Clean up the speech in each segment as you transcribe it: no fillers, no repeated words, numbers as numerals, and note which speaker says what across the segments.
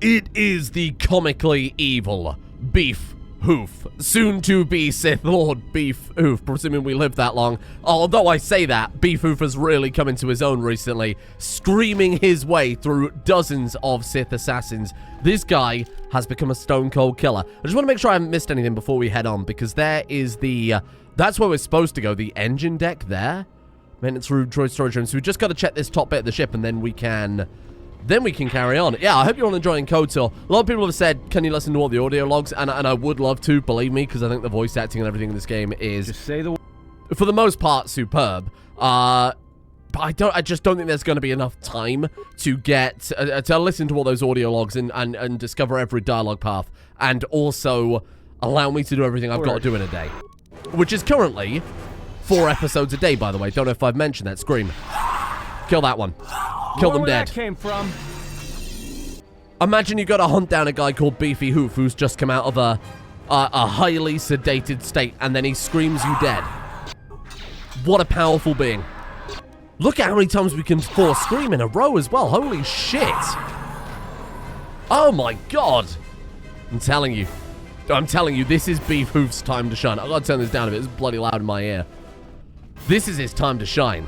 Speaker 1: It is the comically evil Beef Hoof, soon to be Sith Lord Beef Hoof, presuming we live that long. Although I say that, Beef Hoof has really come into his own recently, screaming his way through dozens of Sith assassins. This guy has become a stone cold killer. I just want to make sure I haven't missed anything before we head on, because there is the, that's where we're supposed to go, the engine deck there. Maintenance room, droid storage room. So we just got to check this top bit of the ship, and then we can carry on. Yeah, I hope you're all enjoying KOTOR. A lot of people have said, can you listen to all the audio logs? And I would love to, believe me, because I think the voice acting and everything in this game is,
Speaker 2: just say the
Speaker 1: for the most part, superb. But I just don't think there's going to be enough time to get to listen to all those audio logs and discover every dialogue path, and also allow me to do everything I've got to do in a day, which is currently 4 episodes a day, by the way. Don't know if I've mentioned that. Scream. Kill that one. Kill them dead.
Speaker 2: That came from.
Speaker 1: Imagine you got to hunt down a guy called Beefy Hoof who's just come out of a highly sedated state, and then he screams you dead. What a powerful being. Look at how many times we can force scream in a row as well. Holy shit. Oh my god. I'm telling you, this is Beef Hoof's time to shine. I've got to turn this down a bit. It's bloody loud in my ear. This is his time to shine.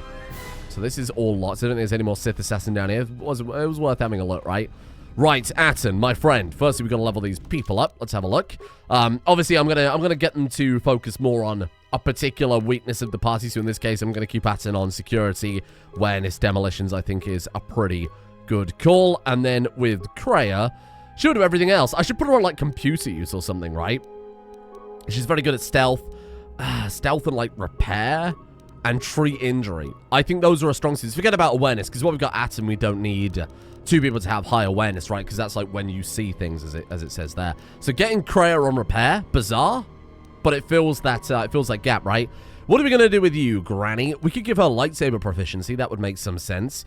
Speaker 1: So this is all lots. I don't think there's any more Sith assassin down here. It was worth having a look, right? Right, Atten, my friend. Firstly, we're gonna level these people up. Let's have a look. Obviously, I'm gonna get them to focus more on a particular weakness of the party. So in this case, I'm gonna keep Atten on security, awareness, demolitions. I think is a pretty good call. And then with Kreia, she'll do everything else. I should put her on like computer use or something, right? She's very good at stealth, stealth and like repair. And treat injury. I think those are our strong suits. Forget about awareness, because what we've got Atom, we don't need 2 people to have high awareness, right? Because that's like when you see things, as it says there. So getting Kreia on repair, bizarre, but it feels that it feels like gap, right? What are we gonna do with you, Granny? We could give her lightsaber proficiency. That would make some sense.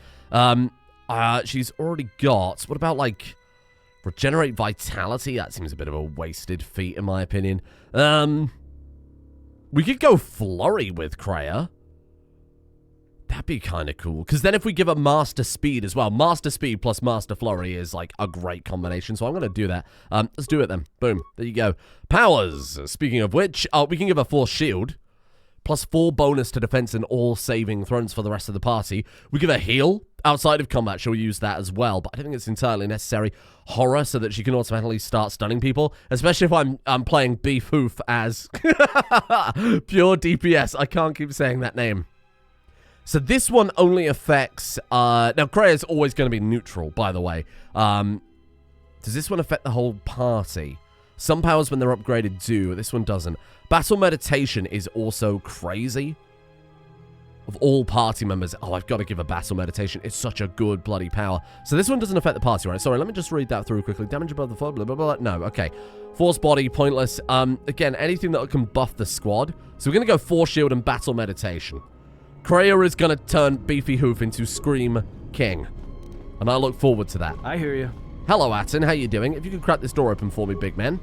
Speaker 1: She's already got. What about like regenerate vitality? That seems a bit of a wasted feat, in my opinion. We could go flurry with Kreia. That'd be kind of cool. Because then if we give her Master Speed as well, Master Speed plus Master Flurry is like a great combination. So I'm going to do that. Let's do it then. Boom. There you go. Powers. Speaking of which, we can give her Force Shield. Plus 4 bonus to defense and all saving throws for the rest of the party. We give her Heal. Outside of combat, she'll use that as well. But I don't think it's entirely necessary. Horror, so that she can automatically start stunning people. Especially if I'm playing Beef Hoof as pure DPS. I can't keep saying that name. So this one only affects, now Kreia is always going to be neutral, by the way. Does this one affect the whole party? Some powers when they're upgraded do, this one doesn't. Battle Meditation is also crazy. Of all party members, oh, I've got to give a Battle Meditation. It's such a good bloody power. So this one doesn't affect the party, right? Sorry, let me just read that through quickly. Damage above the foe, blah, blah, blah. No, okay. Force Body, pointless. Again, anything that can buff the squad. So we're going to go Force Shield and Battle Meditation. Kreia is going to turn Beefy Hoof into Scream King. And I look forward to that.
Speaker 2: I hear you.
Speaker 1: Hello, Atten. How you doing? If you could crack this door open for me, big man.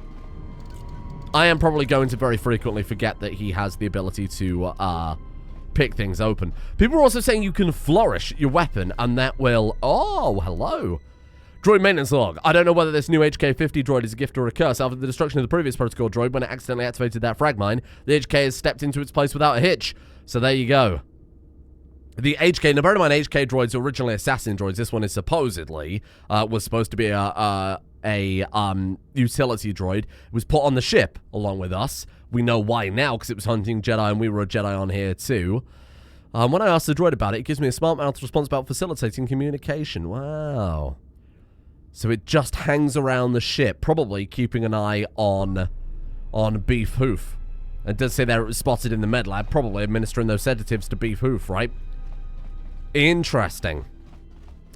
Speaker 1: I am probably going to very frequently forget that he has the ability to pick things open. People are also saying you can flourish your weapon, and that will... Oh, hello. Droid maintenance log. I don't know whether this new HK-50 droid is a gift or a curse. After the destruction of the previous protocol droid, when it accidentally activated that frag mine, the HK has stepped into its place without a hitch. So there you go. The HK, now bear in mind, HK droids are originally assassin droids. This one is supposedly, was supposed to be a utility droid. It was put on the ship along with us. We know why now, because it was hunting Jedi and we were a Jedi on here too. When I asked the droid about it, it gives me a smart mouth response about facilitating communication. Wow. So it just hangs around the ship, probably keeping an eye on Beef Hoof. It does say there it was spotted in the med lab, probably administering those sedatives to Beef Hoof, right? Interesting.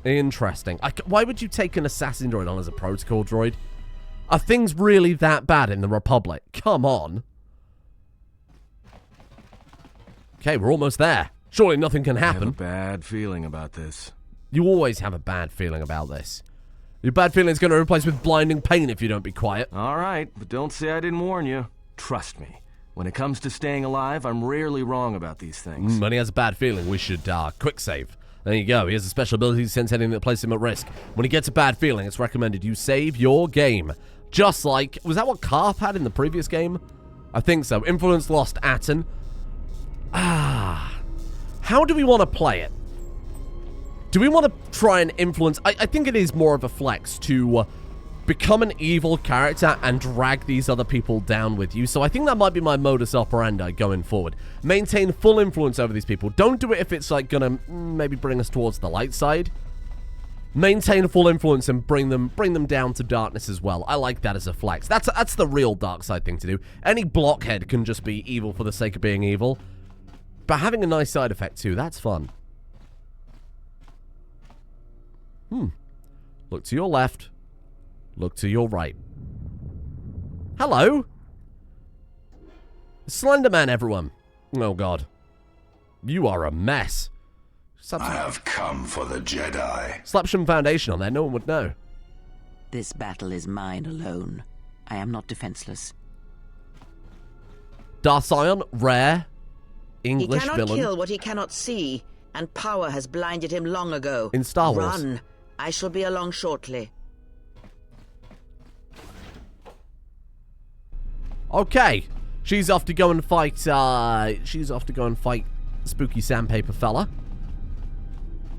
Speaker 1: Interesting. Why would you take an assassin droid on as a protocol droid? Are things really that bad in the Republic? Come on. Okay, we're almost there. Surely nothing can happen.
Speaker 3: I have a bad feeling about this.
Speaker 1: You always have a bad feeling about this. Your bad feeling is going to replace with blinding pain if you don't be quiet.
Speaker 3: All right, but don't say I didn't warn you. Trust me. When it comes to staying alive, I'm rarely wrong about these things.
Speaker 1: When he has a bad feeling, we should quick save. There you go. He has a special ability to sense anything that places him at risk. When he gets a bad feeling, it's recommended you save your game. Just like... Was that what Carp had in the previous game? I think so. Influence lost, Atten. How do we want to play it? Do we want to try and influence... I think it is more of a flex to become an evil character and drag these other people down with you. So I think that might be my modus operandi going forward. Maintain full influence over these people. Don't do it if it's like gonna maybe bring us towards the light side. Maintain full influence and bring them down to darkness as well. I like that as a flex. That's the real dark side thing to do. Any blockhead can just be evil for the sake of being evil. But having a nice side effect too, that's fun. Look to your left. Look to your right. Hello. Slenderman, everyone. Oh, God. You are a mess.
Speaker 2: I have come for the Jedi.
Speaker 1: Slap some foundation on there. No one would know.
Speaker 4: This battle is mine alone. I am not defenseless.
Speaker 1: Darcion, rare. English
Speaker 5: he cannot
Speaker 1: villain.
Speaker 5: kill what he cannot see, and power has blinded him long ago.
Speaker 1: In Star Wars.
Speaker 5: Run. I shall be along shortly.
Speaker 1: Okay. She's off to go and fight, Spooky Sandpaper Fella.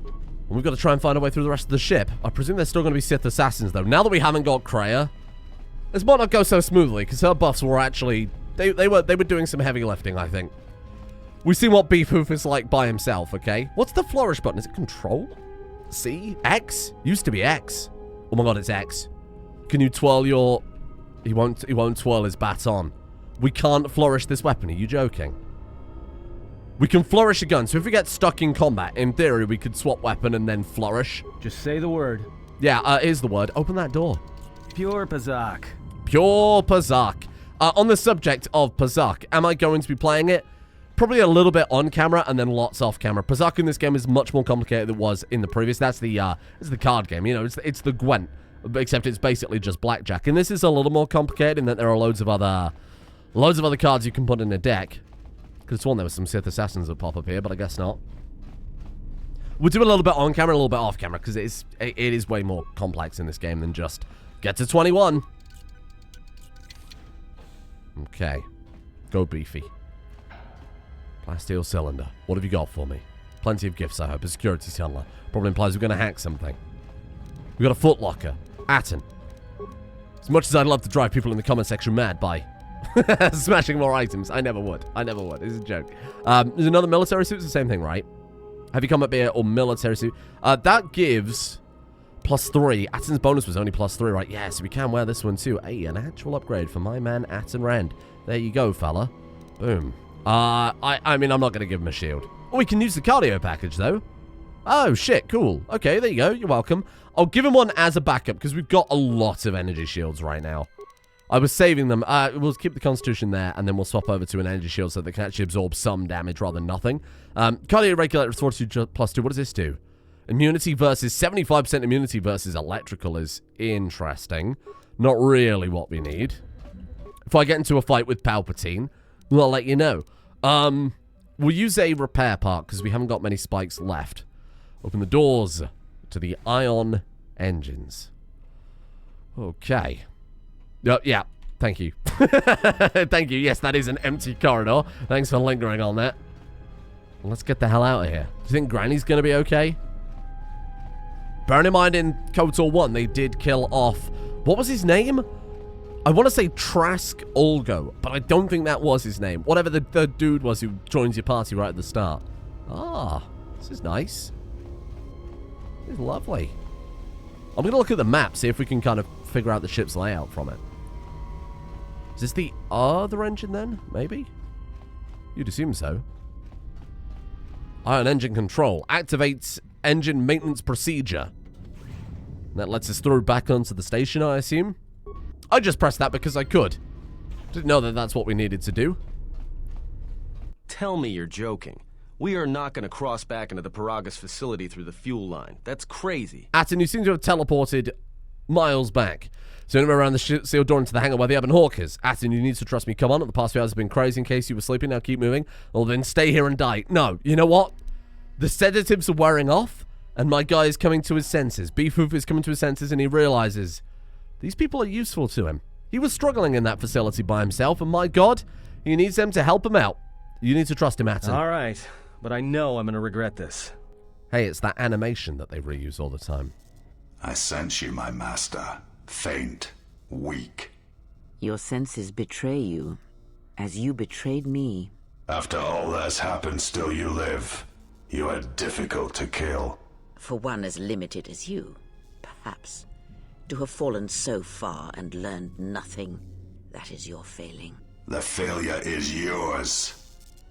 Speaker 1: And we've got to try and find our way through the rest of the ship. I presume there's still going to be Sith assassins, though. Now that we haven't got Kreia, this might not go so smoothly, because her buffs were actually... They were doing some heavy lifting, I think. We've seen what Beef Hoof is like by himself, okay? What's the flourish button? Is it Control? C? X? Used to be X. Oh my god, it's X. Can you twirl your... He won't twirl his baton. We can't flourish this weapon. Are you joking? We can flourish a gun. So if we get stuck in combat, in theory, we could swap weapon and then flourish.
Speaker 6: Just say the word.
Speaker 1: Yeah, here's the word. Open that door.
Speaker 6: Pure Pazak.
Speaker 1: Pure Pazak. On the subject of Pazak, am I going to be playing it? Probably a little bit on camera and then lots off camera. Pazak in this game is much more complicated than it was in the previous. That's the card game. You know, it's the Gwent, except it's basically just blackjack. And this is a little more complicated in that there are loads of other cards you can put in a deck. Could have sworn there was some Sith assassins that pop up here, but I guess not. We'll do a little bit on camera, a little bit off camera, because it is way more complex in this game than just get to 21. Okay. Go Beefy. Plasteel cylinder. What have you got for me? Plenty of gifts, I hope. A security tunnel. Probably implies we're going to hack something. We've got a footlocker. Atten. As much as I'd love to drive people in the comment section mad by smashing more items, I never would. I never would. It's a joke. There's another military suit. It's the same thing, right? Heavy combat beer or military suit. That gives +3. Atten's bonus was only +3, right? Yeah, so we can wear this one too. Hey, an actual upgrade for my man Atten Rand. There you go, fella. Boom. I mean, I'm not going to give him a shield. Oh, we can use the cardio package, though. Oh, shit, cool. Okay, there you go. You're welcome. I'll give him one as a backup, because we've got a lot of energy shields right now. I was saving them. We'll keep the Constitution there, and then we'll swap over to an energy shield so they can actually absorb some damage rather than nothing. Cardio regulator is Fortitude +2. What does this do? Immunity versus 75% immunity versus electrical is interesting. Not really what we need. If I get into a fight with Palpatine, I'll let you know. We'll use a repair part because we haven't got many spikes left. Open the doors to the ion engines. Okay. Yeah, thank you. Thank you. Yes, that is an empty corridor. Thanks for lingering on that. Let's get the hell out of here. Do you think Granny's going to be okay? Bearing in mind in KOTOR 1, they did kill off... What was his name? I want to say Trask Olgo, but I don't think that was his name. Whatever the dude was who joins your party right at the start. Ah, this is nice. This is lovely. I'm going to look at the map, see if we can kind of figure out the ship's layout from it. Is this the other engine then? Maybe? You'd assume so. Ion engine control. Activates engine maintenance procedure. That lets us through back onto the station, I assume. I just pressed that because I could. Didn't know that that's what we needed to do.
Speaker 3: Tell me you're joking. We are not going to cross back into the Paragus facility through the fuel line. That's crazy.
Speaker 1: Atten, you seem to have teleported miles back. So anywhere around the sealed door into the hangar where the Ebon Hawk is. Atten, you need to trust me. Come on, the past few hours have been crazy in case you were sleeping. Now keep moving. Or then stay here and die. No, you know what? The sedatives are wearing off. And my guy is coming to his senses. Beef Hoof is coming to his senses and he realizes these people are useful to him. He was struggling in that facility by himself, and my god, he needs them to help him out. You need to trust him, Atten.
Speaker 3: All right, but I know I'm gonna regret this.
Speaker 1: Hey, it's that animation that they reuse all the time.
Speaker 2: I sense you, my master. Faint. Weak.
Speaker 4: Your senses betray you, as you betrayed me.
Speaker 2: After all that's happened, still you live. You are difficult to kill.
Speaker 5: For one as limited as you, perhaps. To have fallen so far and learned nothing, that is your failing.
Speaker 2: The failure is yours.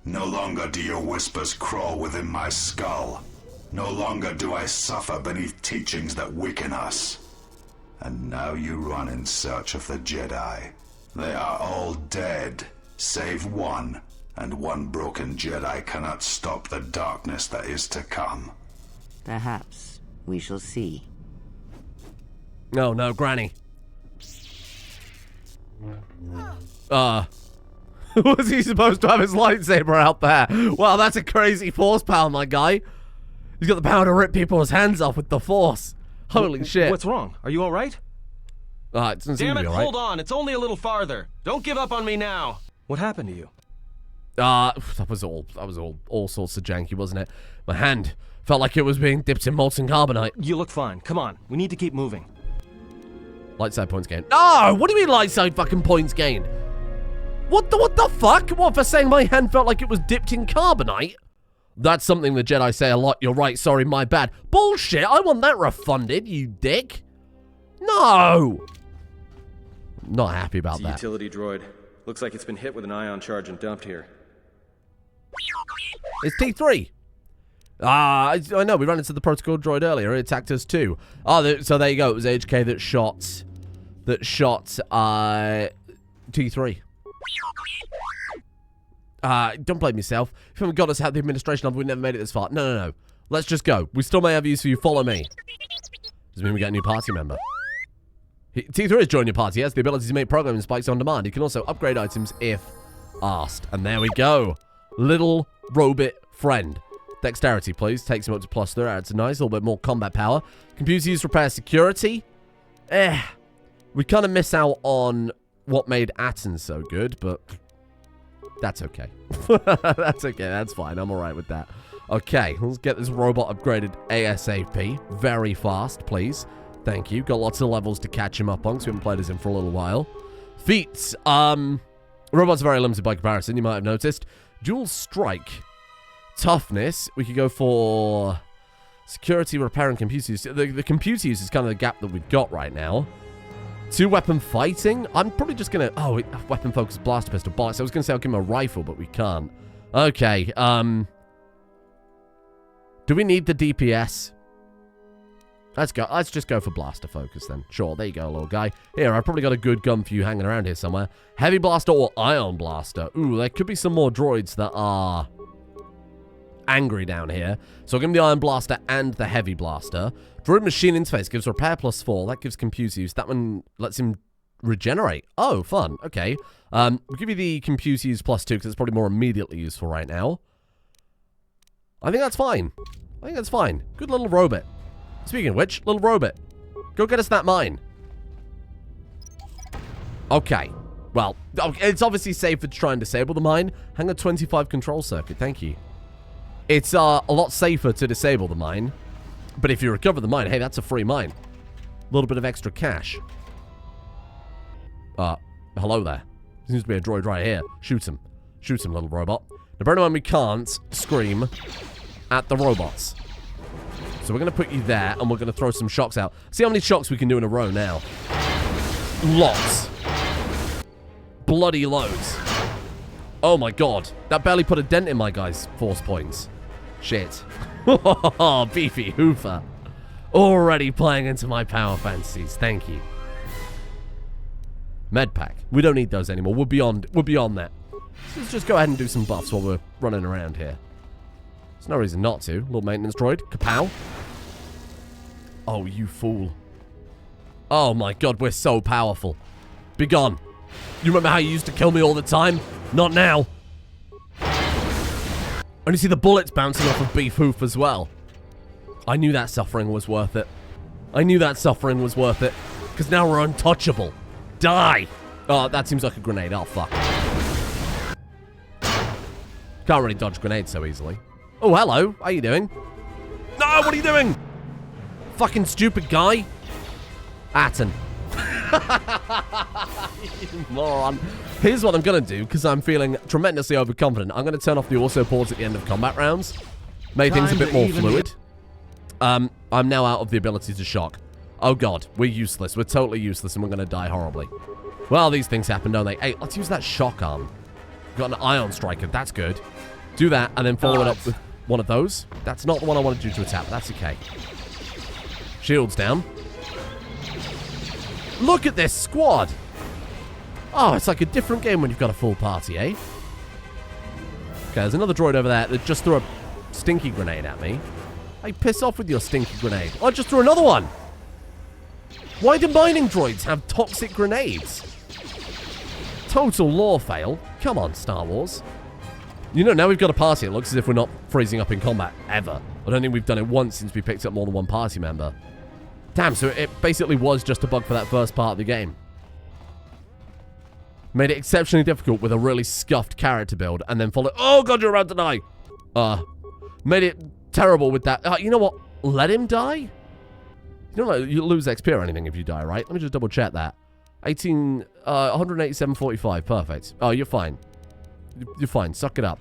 Speaker 2: No longer do your whispers crawl within my skull. No longer do I suffer beneath teachings that weaken us. And now you run in search of the Jedi. They are all dead, save one, and one broken Jedi cannot stop the darkness that is to come.
Speaker 4: Perhaps we shall see.
Speaker 1: No, no, Granny. Was he supposed to have his lightsaber out there? Wow, that's a crazy force power, my guy. He's got the power to rip people's hands off with the force. Holy shit.
Speaker 3: What's wrong? Are you all right?
Speaker 1: It doesn't seem
Speaker 3: Damn
Speaker 1: to
Speaker 3: it,
Speaker 1: be all right.
Speaker 3: hold on. It's only a little farther. Don't give up on me now. What happened to you?
Speaker 1: That was all sorts of janky, wasn't it? My hand felt like it was being dipped in molten carbonite.
Speaker 3: You look fine. Come on. We need to keep moving.
Speaker 1: Light side points gained. No! What do you mean light side fucking points gained? What the fuck? What, for saying my hand felt like it was dipped in carbonite? That's something the Jedi say a lot. You're right, sorry, my bad. Bullshit, I want that refunded, you dick. No! Not happy about that.
Speaker 3: Utility droid. Looks like it's been hit with an ion charge and dumped here.
Speaker 1: It's T3. I know, we ran into the protocol droid earlier. It attacked us too. Oh, so there you go. It was HK that shot T3. Don't blame yourself. If you haven't got us out the administration of, we never made it this far. No. Let's just go. We still may have use for you. Follow me. Does it mean we get a new party member? T3 has joined your party. He has the ability to make programming spikes on demand. He can also upgrade items if asked. And there we go. Little robot friend. Dexterity, please. Takes him up to +3. Adds a nice little bit more combat power. Computer use repair security. We kind of miss out on what made Atten so good, but that's okay. That's okay. That's fine. I'm all right with that. Okay, let's get this robot upgraded ASAP. Very fast, please. Thank you. Got lots of levels to catch him up on, so we haven't played as him for a little while. Feats. Robots are very limited by comparison, you might have noticed. Dual strike. Toughness. We could go for security, repair, and computer use. The computer use is kind of the gap that we've got right now. 2-weapon fighting. I'm probably just going to... Oh, weapon focused blaster pistol. Bollocks. I was going to say I'll give him a rifle, but we can't. Okay. Do we need the DPS? Let's go. Let's just go for blaster focus then. Sure, there you go, little guy. Here, I've probably got a good gun for you hanging around here somewhere. Heavy blaster or ion blaster. Ooh, there could be some more droids that are angry down here. So I'll give him the ion blaster and the heavy blaster. Droid machine interface gives repair +4. That gives computer use. That one lets him regenerate. Oh, fun. Okay. We'll give you the computer use +2 because it's probably more immediately useful right now. I think that's fine. Good little robot. Speaking of which, little robot, go get us that mine. Okay. Well, it's obviously safer to try and disable the mine. Hangar 25 control circuit, thank you. It's a lot safer to disable the mine. But if you recover the mine, hey, that's a free mine. A little bit of extra cash. Hello there. Seems to be a droid right here. Shoot him. Shoot him, little robot. Now, bear in mind, we can't scream at the robots. So we're going to put you there, and we're going to throw some shocks out. See how many shocks we can do in a row now. Lots. Bloody loads. Oh my god. That barely put a dent in my guy's force points. Shit. Beefy Hoofer. Already playing into my power fantasies. Thank you. Medpack. We don't need those anymore. We're beyond that. So let's just go ahead and do some buffs while we're running around here. There's no reason not to. Little maintenance droid. Kapow. Oh, you fool. Oh my god, we're so powerful. Be gone. You remember how you used to kill me all the time? Not now. And you see the bullets bouncing off of Beef Hoof as well. I knew that suffering was worth it. I knew that suffering was worth it. Because now we're untouchable. Die! Oh, that seems like a grenade. Oh, fuck. Can't really dodge grenades so easily. Oh, hello. How you doing? No, what are you doing? Fucking stupid guy. Atten. You moron. Here's what I'm going to do, because I'm feeling tremendously overconfident. I'm going to turn off the auto pause at the end of combat rounds. Make things a bit more fluid. I'm now out of the ability to shock. Oh, God. We're useless. We're totally useless, and we're going to die horribly. Well, these things happen, don't they? Hey, let's use that shock arm. Got an ion striker. That's good. Do that, and then follow it up with one of those. That's not the one I wanted you to attack, but that's okay. Shields down. Look at this squad. Oh, it's like a different game when you've got a full party, eh? Okay, there's another droid over there that just threw a stinky grenade at me. Hey, piss off with your stinky grenade. Oh, I just threw another one. Why do mining droids have toxic grenades? Total lore fail. Come on, Star Wars. You know, now we've got a party. It looks as if we're not freezing up in combat, ever. I don't think we've done it once since we picked up more than one party member. Damn, so it basically was just a bug for that first part of the game. Made it exceptionally difficult with a really scuffed character build, and then followed... Oh, God, you're about to die! Made it terrible with that... you know what? Let him die? You don't know, you lose XP or anything if you die, right? Let me just double check that. 187.45, perfect. Oh, you're fine. You're fine, suck it up.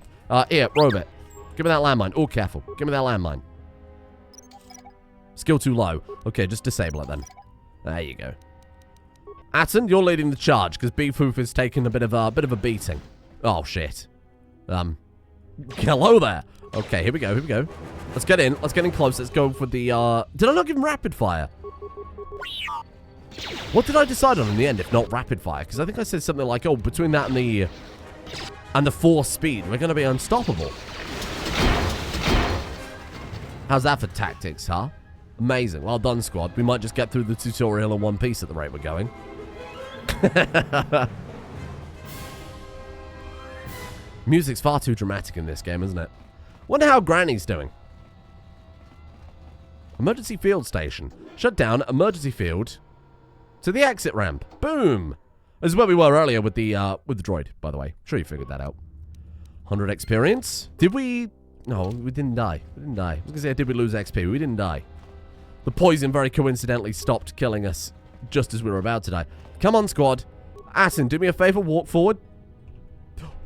Speaker 1: Here, robot. Give me that landmine. Oh, careful. Give me that landmine. Skill too low. Okay, just disable it then. There you go. Atten, you're leading the charge, because Beef Hoof is taking a bit of a beating. Oh, shit. Hello there. Okay, here we go, here we go. Let's get in. Let's get in close. Let's go for the, Did I not give him rapid fire? What did I decide on in the end, if not rapid fire? Because I think I said something like, oh, between that and the force speed, we're going to be unstoppable. How's that for tactics, huh? Amazing. Well done, squad. We might just get through the tutorial in one piece at the rate we're going. Music's far too dramatic in this game, isn't it? Wonder how Granny's doing. Emergency field station. Shut down emergency field to the exit ramp. Boom. This is where we were earlier with the droid, by the way. Sure you figured that out. 100 experience. Did we... No, we didn't die. We didn't die. I was going to say, did we lose XP? We didn't die. The poison very coincidentally stopped killing us just as we were about to die. Come on, squad. Atten, do me a favor. Walk forward.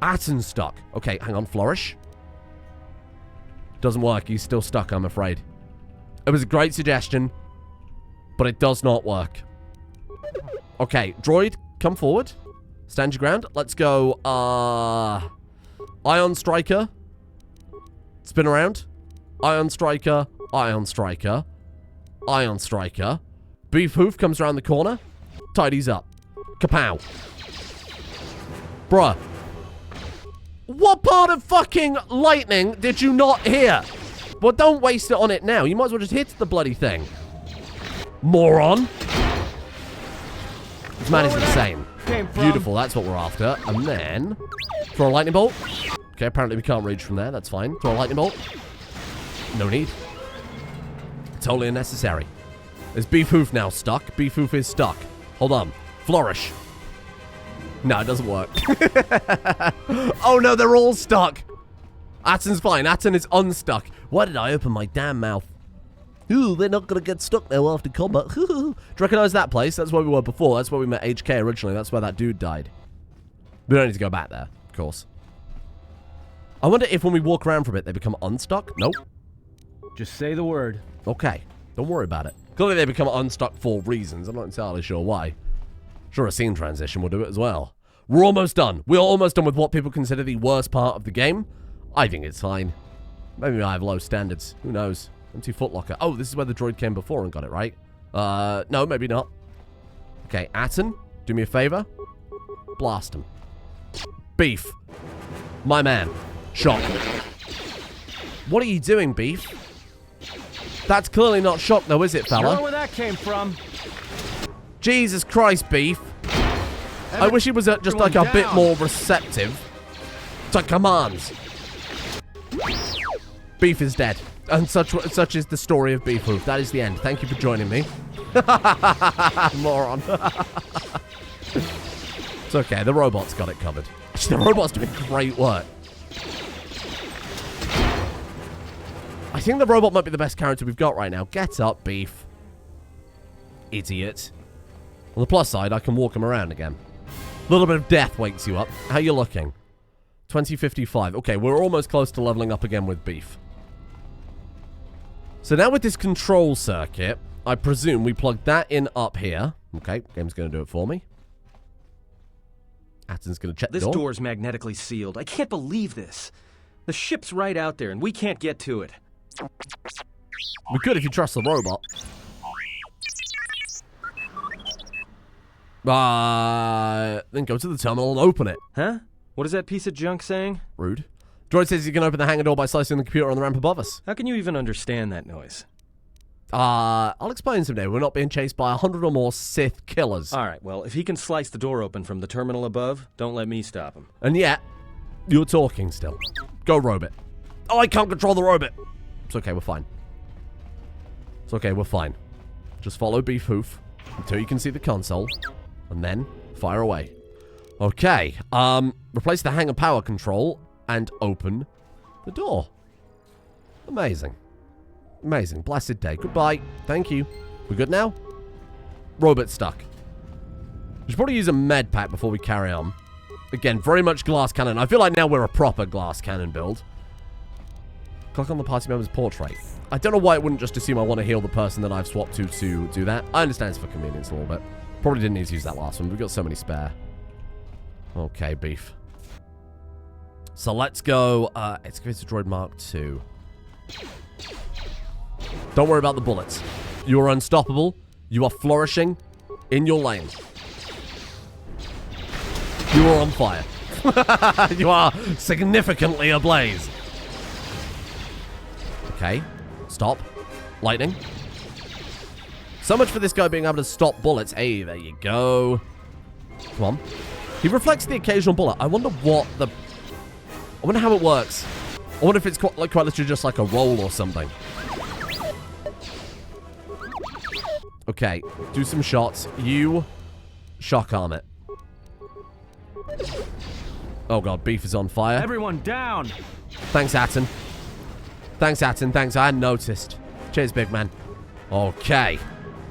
Speaker 1: Atten's stuck. Okay, hang on. Flourish. Doesn't work. He's still stuck, I'm afraid. It was a great suggestion, but it does not work. Okay, droid, come forward. Stand your ground. Let's go, Ion Striker. Spin around. Ion Striker. Ion Striker. Ion Striker. Beef Hoof comes around the corner. Tidies up. Kapow. Bruh. What part of fucking lightning did you not hear? Well, don't waste it on it now. You might as well just hit the bloody thing. Moron. This man is insane. Beautiful, that's what we're after. And then... throw a lightning bolt. Okay, apparently we can't reach from there. That's fine. Throw a lightning bolt. No need. Totally unnecessary. Is Beef Hoof now stuck? Beef Hoof is stuck. Hold on. Flourish. No, it doesn't work. Oh no, they're all stuck. Atten's fine. Atten is unstuck. Why did I open my damn mouth? Ooh, they're not going to get stuck now after combat. Do you recognize that place? That's where we were before. That's where we met HK originally. That's where that dude died. We don't need to go back there, of course. I wonder if when we walk around for a bit, they become unstuck? Nope.
Speaker 6: Just say the word.
Speaker 1: Okay. Don't worry about it. Clearly they become unstuck for reasons. I'm not entirely sure why. Sure, a scene transition will do it as well. We're almost done. We're almost done with what people consider the worst part of the game. I think it's fine. Maybe I have low standards. Who knows? Empty footlocker. Oh, this is where the droid came before and got it, right? No, maybe not. Okay, Atten, do me a favor. Blast him. Beef. My man. Shock. What are you doing, Beef? That's clearly not shock, though, is it, fella?
Speaker 6: I don't know where that came from.
Speaker 1: Jesus Christ, Beef. I wish he was just like a bit more receptive to commands. Beef is dead. And such is the story of Beef Hoof. That is the end. Thank you for joining me. Moron. It's okay. The robot's got it covered. Actually, the robot's doing great work. I think the robot might be the best character we've got right now. Get up, Beef. Idiot. On the plus side, I can walk him around again. A little bit of death wakes you up. How you looking? 2055. Okay, we're almost close to leveling up again with Beef. So now with this control circuit, I presume we plug that in up here. Okay, game's going to do it for me. Atton's going to check the door.
Speaker 3: This door's magnetically sealed. I can't believe this. The ship's right out there, and we can't get to it.
Speaker 1: We could if you trust the robot. Then go to the terminal and open it.
Speaker 3: Huh? What is that piece of junk saying?
Speaker 1: Rude. Droid says you can open the hangar door by slicing the computer on the ramp above us.
Speaker 3: How can you even understand that noise?
Speaker 1: I'll explain someday. We're not being chased by 100 or more Sith killers.
Speaker 3: Alright, well, if he can slice the door open from the terminal above, don't let me stop him.
Speaker 1: And yet, you're talking still. Go, robot. Oh, I can't control the robot. It's okay, we're fine. It's okay, we're fine. Just follow Beef Hoof until you can see the console, and then fire away. Okay, replace the hangar power control and open the door. Amazing. Amazing. Blessed day. Goodbye. Thank you. We good now? Robot stuck. We should probably use a med pack before we carry on. Again, very much glass cannon. I feel like now we're a proper glass cannon build. Click on the party member's portrait. I don't know why it wouldn't just assume I want to heal the person that I've swapped to do that. I understand it's for convenience a little bit. Probably didn't need to use that last one. We've got so many spare. Okay, Beef. So let's go, Excavator Droid Mark II. Don't worry about the bullets. You are unstoppable. You are flourishing in your lane. You are on fire. You are significantly ablaze. Okay. Stop. Lightning. So much for this guy being able to stop bullets. Hey, there you go. Come on. He reflects the occasional bullet. I wonder what the... I wonder how it works. I wonder if it's quite literally just like a roll or something. Okay. Do some shots. You shock arm it. Oh god, Beef is on fire.
Speaker 6: Everyone down!
Speaker 1: Thanks, Atton. Thanks, Atton. Thanks, I hadn't noticed. Cheers, big man. Okay.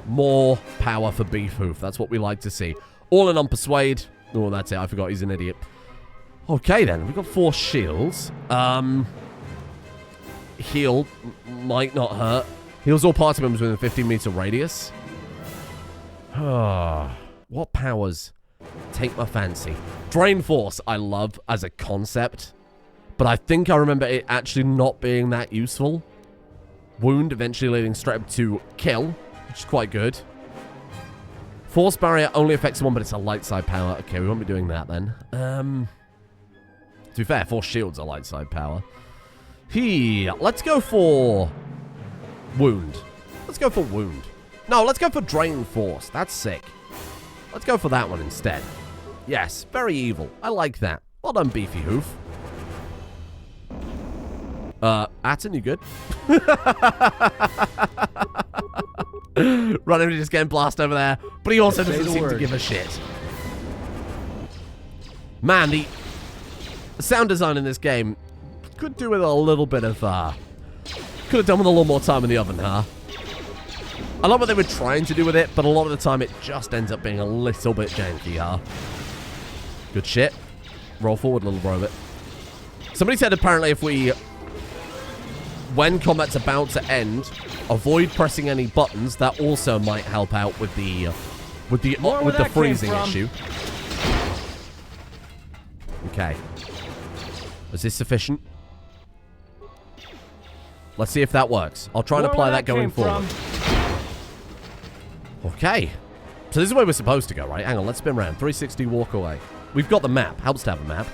Speaker 1: More power for Beef Hoof. That's what we like to see. All in on Persuade. Oh, that's it. I forgot he's an idiot. Okay, then. We've got 4 shields. Heal might not hurt. Heals all party members within a 15-meter radius. What powers take my fancy? Drain Force, I love as a concept. But I think I remember it actually not being that useful. Wound, eventually leading straight up to kill, which is quite good. Force Barrier only affects one, but it's a light side power. Okay, we won't be doing that then. To be fair, Force Shields are light side power. Let's go for Wound. Let's go for Wound. No, let's go for Drain Force. That's sick. Let's go for that one instead. Yes, very evil. I like that. Well done, Beefy Hoof. Atton, you good? Running just getting blasted over there, but he also doesn't seem to give a shit. Man, the sound design in this game could do with a little bit of, could have done with a little more time in the oven, huh? I love what they were trying to do with it, but a lot of the time it just ends up being a little bit janky, huh? Good shit. Roll forward, little robot. Somebody said apparently if we, when combat's about to end, avoid pressing any buttons, that also might help out with the freezing issue. Okay. Is this sufficient? Let's see if that works. I'll try and apply that going forward. Okay. So this is where we're supposed to go, right? Hang on, let's spin around. 360, walk away. We've got the map. Helps to have a map.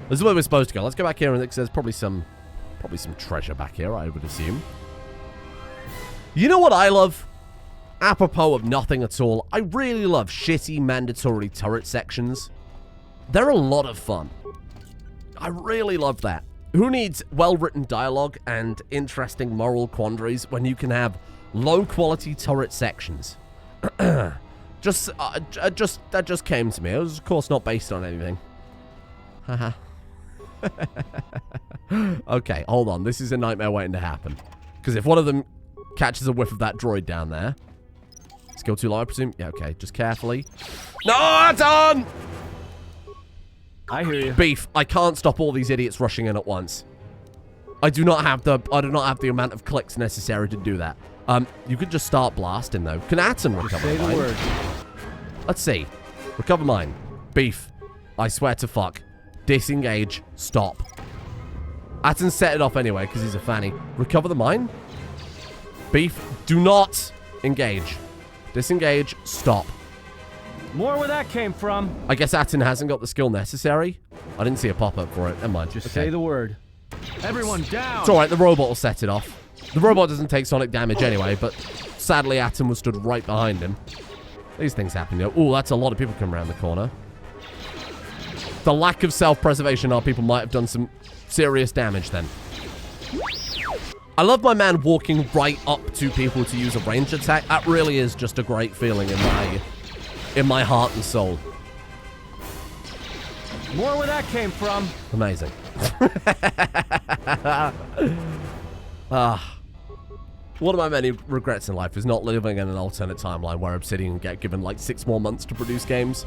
Speaker 1: This is where we're supposed to go. Let's go back here, and there's probably some treasure back here, I would assume. You know what I love? Apropos of nothing at all, I really love shitty mandatory turret sections. They're a lot of fun. I really love that. Who needs well-written dialogue and interesting moral quandaries when you can have low-quality turret sections? That just came to me. It was, of course, not based on anything. Haha. Okay, hold on. This is a nightmare waiting to happen. Because if one of them catches a whiff of that droid down there... Skill too low, I presume? Yeah, okay. Just carefully. No, Aton!
Speaker 6: I hear you.
Speaker 1: Beef, I can't stop all these idiots rushing in at once. I do not have the amount of clicks necessary to do that. You could just start blasting, though. Can Aton recover
Speaker 6: Say
Speaker 1: mine?
Speaker 6: the word.
Speaker 1: Let's see. Recover mine. Beef, I swear to fuck. Disengage. Stop. Aton set it off anyway, because he's a fanny. Recover the mine? Beef, do not engage. Disengage. Stop.
Speaker 6: More where that came from.
Speaker 1: I guess Aton hasn't got the skill necessary. I didn't see a pop-up for it. Never mind.
Speaker 6: Just
Speaker 1: Okay.
Speaker 6: say the word. Everyone down.
Speaker 1: It's alright, the robot will set it off. The robot doesn't take sonic damage anyway, but sadly Aton was stood right behind him. These things happen, yo. Ooh, that's a lot of people coming around the corner. The lack of self-preservation, our people might have done some serious damage then. I love my man walking right up to people to use a ranged attack. That really is just a great feeling in my heart and soul.
Speaker 6: More where that came from.
Speaker 1: Amazing. One of my many regrets in life is not living in an alternate timeline where Obsidian get given like 6 more months to produce games.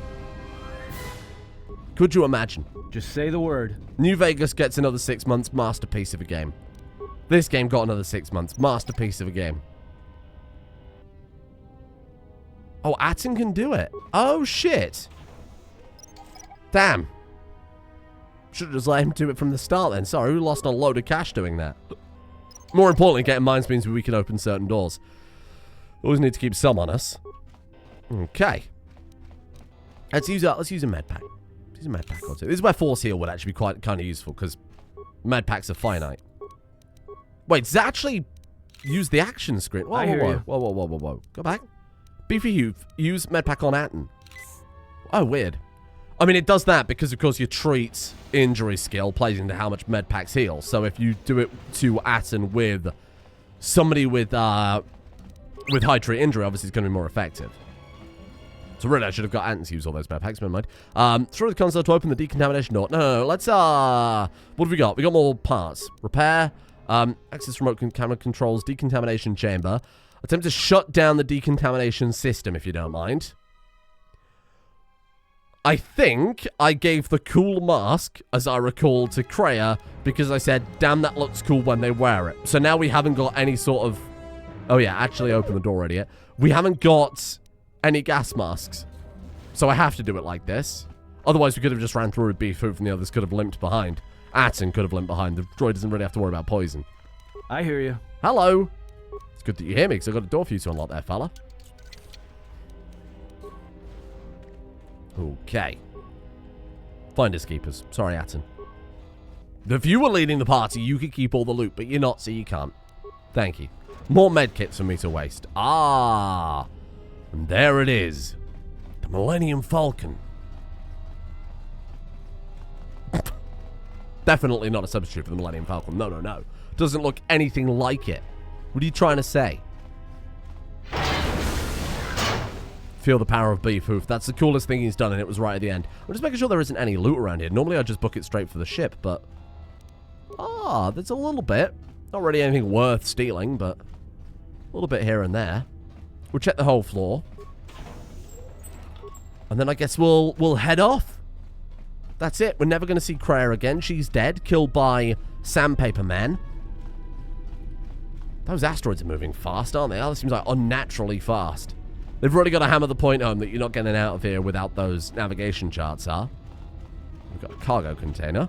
Speaker 1: Could you imagine?
Speaker 6: Just say the word.
Speaker 1: New Vegas gets another 6 months, masterpiece of a game. This game got another 6 months, masterpiece of a game. Oh, Aton can do it. Oh, shit. Damn. Should have just let him do it from the start then. Sorry, we lost a load of cash doing that. More importantly, getting mines means we can open certain doors. Always need to keep some on us. Okay. Let's use a med pack. Let's use a med pack or two. This is where Force Heal would actually be kind of useful, because med packs are finite. Wait, does that actually use the action screen? Whoa,
Speaker 6: I hear you.
Speaker 1: Whoa. Go back. Beef Hoof, use med pack on Aton. Oh, weird. I mean, it does that because, of course, your treat injury skill plays into how much med packs heal. So if you do it to Aton with somebody with high treat injury, obviously it's going to be more effective. So really, I should have got Aton to use all those med packs. Never mind. Throw the console to open the decontamination door. No. Let's what have we got? We got more parts. Repair. Access remote camera controls. Decontamination chamber. Attempt to shut down the decontamination system, if you don't mind. I think I gave the cool mask, as I recall, to Kreia because I said, damn, that looks cool when they wear it. So now we haven't got any sort of... Oh, yeah, actually open the door, idiot. We haven't got any gas masks. So I have to do it like this. Otherwise, we could have just ran through with Beef Hoof and the others could have limped behind. Aton could have limped behind. The droid doesn't really have to worry about poison.
Speaker 6: I hear you.
Speaker 1: Hello. It's good that you hear me because I've got a door for you to unlock there, fella. Okay. Finders keepers. Sorry, Aton. If you were leading the party, you could keep all the loot, but you're not, so you can't. Thank you. More medkits for me to waste. Ah. And there it is. The Millennium Falcon. Definitely not a substitute for the Millennium Falcon. No. Doesn't look anything like it. What are you trying to say? Feel the power of Beef Hoof. That's the coolest thing he's done, and it was right at the end. I'm just making sure there isn't any loot around here. Normally, I just book it straight for the ship, but... Ah, there's a little bit. Not really anything worth stealing, but... A little bit here and there. We'll check the whole floor. And then I guess we'll head off. That's it. We're never going to see Kreia again. She's dead. Killed by Sandpaper Man. Those asteroids are moving fast, aren't they? That seems like unnaturally fast. They've really got to hammer the point home that you're not getting out of here without those navigation charts, huh? We've got a cargo container.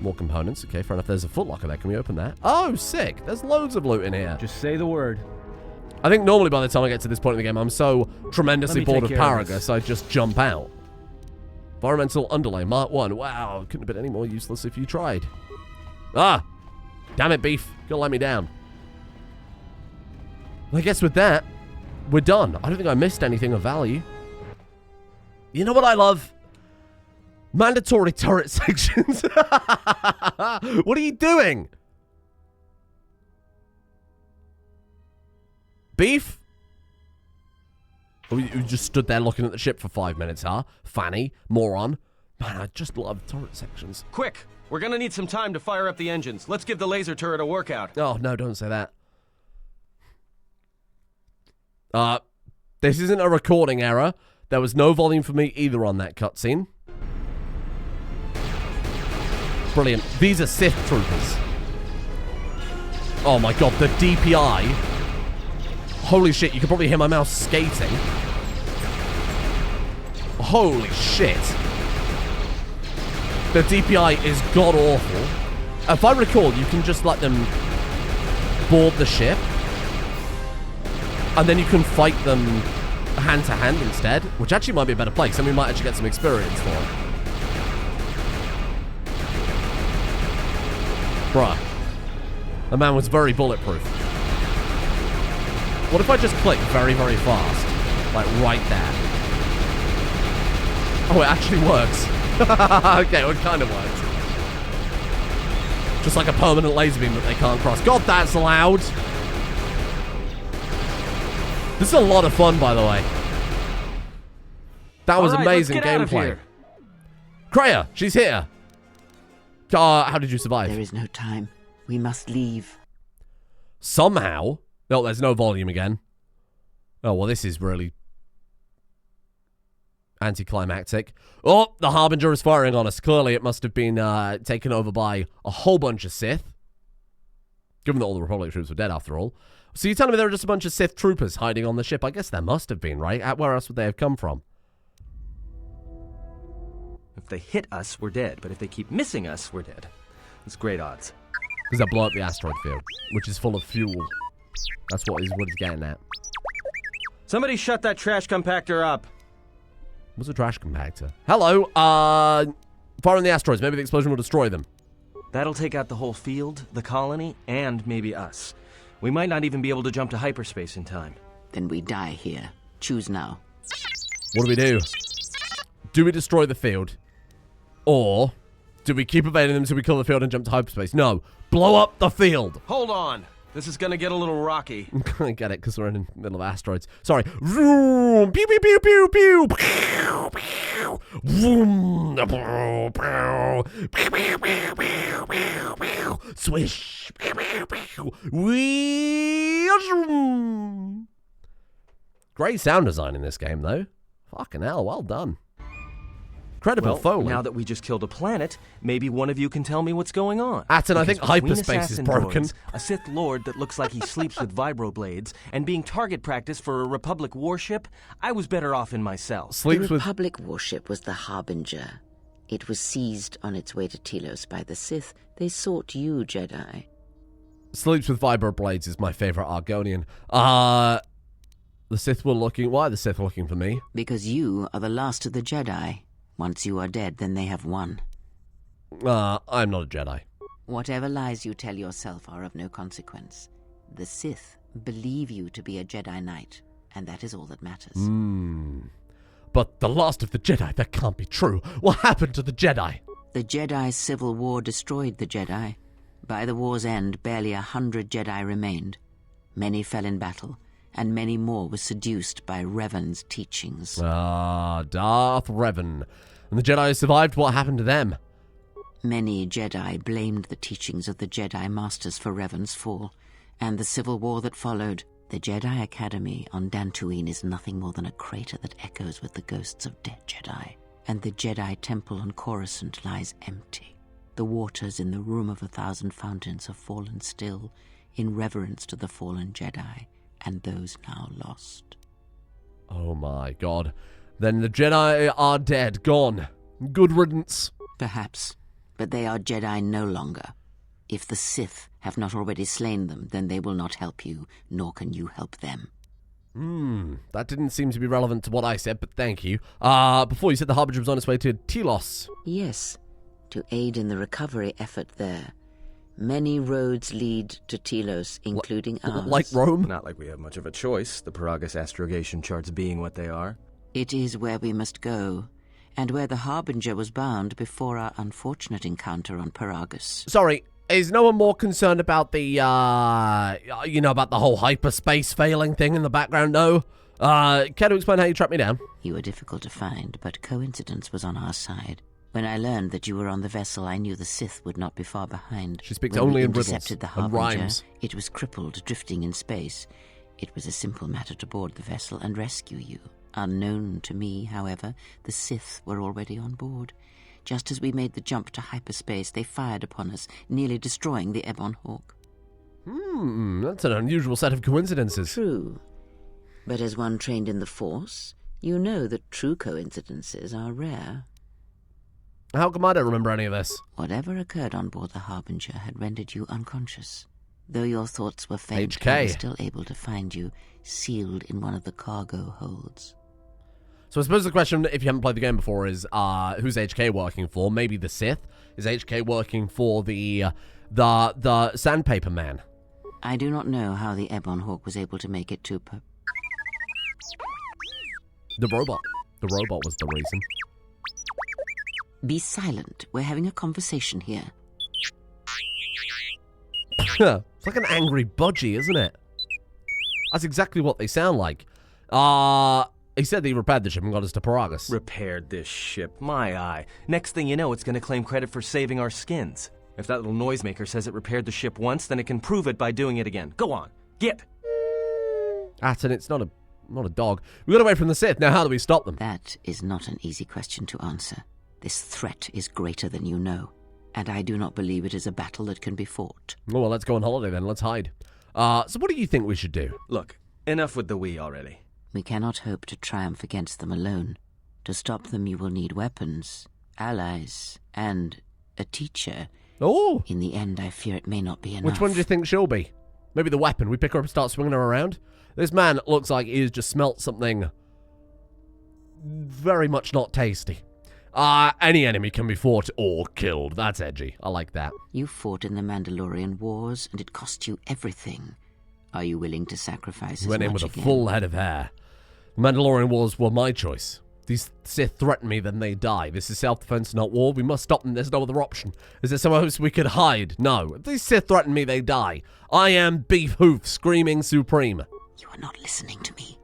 Speaker 1: More components. Okay, fair enough. There's a footlocker there. Can we open that? Oh, sick. There's loads of loot in here.
Speaker 6: Just say the word.
Speaker 1: I think normally by the time I get to this point in the game, I'm so tremendously bored of Paragus, I just jump out. Environmental underlay, Mark 1. Wow, couldn't have been any more useless if you tried. Ah! Damn it, Beef. Gonna let me down. I guess with that, we're done. I don't think I missed anything of value. You know what I love? Mandatory turret sections. What are you doing? Beef? Oh, you just stood there looking at the ship for 5 minutes, huh? Fanny, moron. Man, I just love turret sections.
Speaker 3: Quick! We're gonna need some time to fire up the engines. Let's give the laser turret a workout.
Speaker 1: Oh, no, don't say that. This isn't a recording error. There was no volume for me either on that cutscene. Brilliant. These are Sith troopers. Oh my god, the DPI. Holy shit, you can probably hear my mouse skating. Holy shit. The DPI is god-awful. If I recall, you can just let them board the ship. And then you can fight them hand-to-hand instead. Which actually might be a better place, and we might actually get some experience for it. Bruh. The man was very bulletproof. What if I just click very, very fast? Like, right there. Oh, it actually works. Okay, well, it kind of works. Just like a permanent laser beam that they can't cross. God, that's loud! This is a lot of fun, by the way. That was amazing gameplay. Kreia, she's here. How did you survive?
Speaker 4: There is no time. We must leave.
Speaker 1: Somehow. Oh, there's no volume again. Oh, well, this is really anticlimactic. Oh, the Harbinger is firing on us. Clearly, it must have been taken over by a whole bunch of Sith. Given that all the Republic troops were dead, after all. So you're telling me there are just a bunch of Sith troopers hiding on the ship? I guess there must have been, right? Where else would they have come from?
Speaker 3: If they hit us, we're dead. But if they keep missing us, we're dead. It's great odds.
Speaker 1: Because they blow up the asteroid field, which is full of fuel. That's what he's getting at.
Speaker 3: Somebody shut that trash compactor up.
Speaker 1: What's a trash compactor? Hello, fire on the asteroids. Maybe the explosion will destroy them.
Speaker 3: That'll take out the whole field, the colony, and maybe us. We might not even be able to jump to hyperspace in time.
Speaker 4: Then we die here. Choose now.
Speaker 1: What do? Do we destroy the field? Or do we keep evading them until we kill the field and jump to hyperspace? No. Blow up the field.
Speaker 3: Hold on. This is gonna get a little rocky.
Speaker 1: I get it, because we're in the middle of asteroids. Sorry. Vroom. Pew, pew, pew, pew, pew. Vroom. Swish. Great sound design in this game, though. Fucking hell, well done. Credible Foley.
Speaker 3: Now that we just killed a planet, maybe one of you can tell me what's going on.
Speaker 1: Atten, I think hyperspace is broken.
Speaker 3: Droids, a Sith Lord that looks like he sleeps with vibroblades, and being target practice for a Republic warship, I was better off in my cell.
Speaker 5: The Republic warship was the Harbinger. It was seized on its way to Telos by the Sith. They sought you, Jedi.
Speaker 1: Sleeps with vibroblades is my favorite Argonian. The Sith were looking... Why are the Sith looking for me?
Speaker 4: Because you are the last of the Jedi. Once you are dead, then they have won.
Speaker 1: I'm not a Jedi.
Speaker 4: Whatever lies you tell yourself are of no consequence. The Sith believe you to be a Jedi Knight, and that is all that matters.
Speaker 1: But the last of the Jedi, that can't be true. What happened to the Jedi?
Speaker 4: The Jedi Civil War destroyed the Jedi. By the war's end, barely 100 Jedi remained. Many fell in battle, and many more were seduced by Revan's teachings.
Speaker 1: Darth Revan. And the Jedi survived. What happened to them?
Speaker 4: Many Jedi blamed the teachings of the Jedi Masters for Revan's fall, and the civil war that followed. The Jedi Academy on Dantooine is nothing more than a crater that echoes with the ghosts of dead Jedi, and the Jedi Temple on Coruscant lies empty. The waters in the Room of 1,000 Fountains have fallen still, in reverence to the fallen Jedi, and those now lost.
Speaker 1: Oh my god. Then the Jedi are dead, gone. Good riddance.
Speaker 4: Perhaps, but they are Jedi no longer. If the Sith have not already slain them, then they will not help you, nor can you help them.
Speaker 1: That didn't seem to be relevant to what I said, but thank you. Before you said the Harbinger was on its way to Telos.
Speaker 5: Yes, to aid in the recovery effort there. Many roads lead to Telos, including ours.
Speaker 1: Like Rome?
Speaker 3: Not like we have much of a choice, the Paragus astrogation charts being what they are.
Speaker 4: It is where we must go, And where the Harbinger was bound before our unfortunate encounter on Paragus.
Speaker 1: Sorry, is no one more concerned about the, about the whole hyperspace failing thing in the background? No? Care to explain how you tracked me down?
Speaker 4: You were difficult to find, but coincidence was on our side. When I learned that you were on the vessel, I knew the Sith would not be far behind.
Speaker 1: She speaks
Speaker 4: When
Speaker 1: only
Speaker 4: we
Speaker 1: in riddles
Speaker 4: intercepted the
Speaker 1: and
Speaker 4: Harbinger,
Speaker 1: rhymes.
Speaker 4: it was crippled, drifting in space. It was a simple matter to board the vessel and rescue you. Unknown to me, however, the Sith were already on board. Just as we made the jump to hyperspace, they fired upon us, nearly destroying the Ebon Hawk.
Speaker 1: That's an unusual set of coincidences.
Speaker 4: True. But as one trained in the Force, you know that true coincidences are rare.
Speaker 1: How come I don't remember any of this?
Speaker 4: Whatever occurred on board the Harbinger had rendered you unconscious. Though your thoughts were faint,
Speaker 1: HK.
Speaker 4: I was still able to find you, sealed in one of the cargo holds.
Speaker 1: So I suppose the question, if you haven't played the game before, is who's HK working for? Maybe the Sith? Is HK working for the Sandpaper Man?
Speaker 4: I do not know how the Ebon Hawk was able to make it to
Speaker 1: The robot. The robot was the reason.
Speaker 4: Be silent. We're having a conversation here.
Speaker 1: It's like an angry budgie, isn't it? That's exactly what they sound like. He said that he repaired the ship and got us to Paragus.
Speaker 3: Repaired this ship, my eye. Next thing you know, it's gonna claim credit for saving our skins. If that little noisemaker says it repaired the ship once, then it can prove it by doing it again. Go on, get!
Speaker 1: Atten, it's not a dog. We got away from the Sith. Now how do we stop them?
Speaker 4: That is not an easy question to answer. This threat is greater than you know, and I do not believe it is a battle that can be fought.
Speaker 1: Oh, well, let's go on holiday then. Let's hide. So what do you think we should do?
Speaker 3: Look, enough with the we already.
Speaker 4: We cannot hope to triumph against them alone. To stop them, you will need weapons, allies, and a teacher.
Speaker 1: Oh!
Speaker 4: In the end, I fear it may not be enough.
Speaker 1: Which one do you think she'll be? Maybe the weapon. We pick her up and start swinging her around? This man looks like he's just smelt something very much not tasty. Any enemy can be fought or killed. That's edgy. I like that.
Speaker 4: You fought in the Mandalorian Wars, and it cost you everything. Are you willing to sacrifice as
Speaker 1: Went in
Speaker 4: much
Speaker 1: with a
Speaker 4: again?
Speaker 1: full head of hair. The Mandalorian Wars were my choice. These Sith threaten me, then they die. This is self-defense, not war. We must stop them. There's no other option. Is there somewhere else we could hide? No. If these Sith threaten me, they die. I am Beef Hoof, screaming supreme.
Speaker 4: You are not listening to me.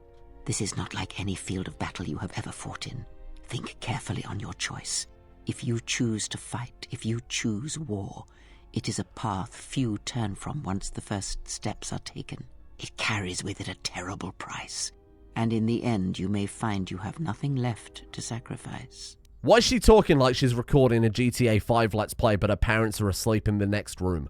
Speaker 4: This is not like any field of battle you have ever fought in. Think carefully on your choice. If you choose to fight, if you choose war, it is a path few turn from once the first steps are taken. It carries with it a terrible price. And in the end, you may find you have nothing left to sacrifice.
Speaker 1: Why is she talking like she's recording a GTA 5 Let's Play, but her parents are asleep in the next room?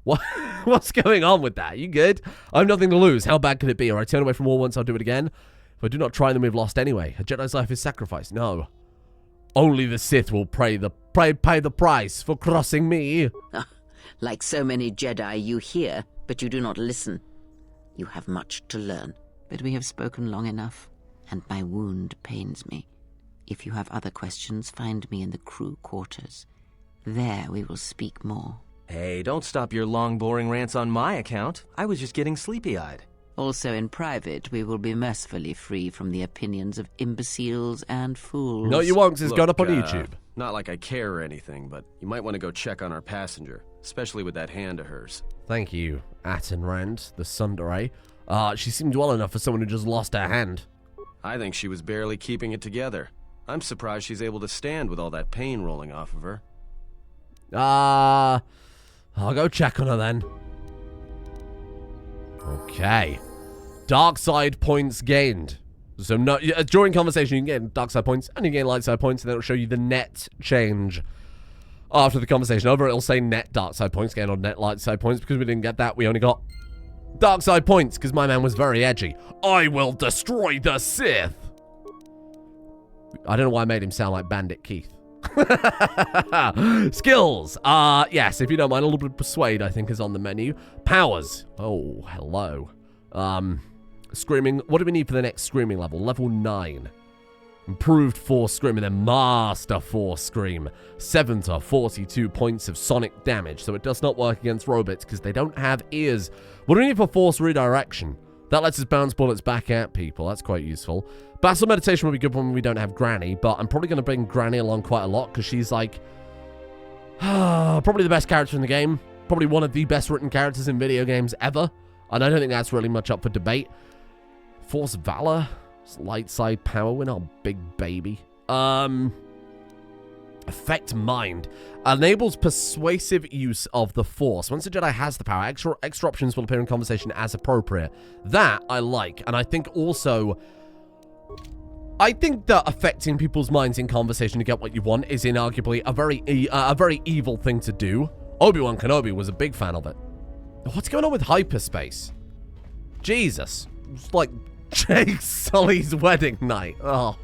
Speaker 1: What's going on with that? You good? I have nothing to lose. How bad could it be? Or I turn away from war once, I'll do it again. If I do not try, then we've lost anyway. A Jedi's life is sacrificed. No. Only the Sith will pay the price for crossing me.
Speaker 5: Like so many Jedi, you hear, but you do not listen. You have much to learn.
Speaker 4: But we have spoken long enough, and my wound pains me. If you have other questions, find me in the crew quarters. There we will speak more.
Speaker 3: Hey, don't stop your long, boring rants on my account. I was just getting sleepy-eyed.
Speaker 4: Also in private, we will be mercifully free from the opinions of imbeciles and fools.
Speaker 1: No, you won't, 'cause it's
Speaker 3: Look,
Speaker 1: gone up on YouTube.
Speaker 3: Not like I care or anything, but you might want to go check on our passenger, especially with that hand of hers.
Speaker 1: Thank you, Atten Rand, the Sundere. She seemed well enough for someone who just lost her hand.
Speaker 3: I think she was barely keeping it together. I'm surprised she's able to stand with all that pain rolling off of her.
Speaker 1: I'll go check on her then. Okay. Dark side points gained. So no, during conversation you can gain dark side points and you gain light side points, and then it'll show you the net change. After the conversation over, it'll say net dark side points gained or net light side points. Because we didn't get that, we only got dark side points because my man was very edgy. I will destroy the Sith. I don't know why I made him sound like Bandit Keith. Skills. Yes, if you don't mind, a little bit of Persuade, I think, is on the menu. Powers. Oh, hello. Screaming. What do we need for the next Screaming level? Level 9. Improved Force Scream and then Master Force Scream. 7 to 42 points of sonic damage. So it does not work against robots because they don't have ears. What do we need for Force Redirection? That lets us bounce bullets back at people. That's quite useful. Battle meditation would be good when we don't have Granny, but I'm probably going to bring Granny along quite a lot because she's like probably the best character in the game. Probably one of the best written characters in video games ever. And I don't think that's really much up for debate. Force Valor. Light side power. We're not a big baby. Affect Mind. Enables persuasive use of the Force. Once a Jedi has the power, extra options will appear in conversation as appropriate. That I like. And I think also... I think that affecting people's minds in conversation to get what you want is inarguably a very evil thing to do. Obi-Wan Kenobi was a big fan of it. What's going on with hyperspace? Jesus. It's like Jake Sully's wedding night. Oh.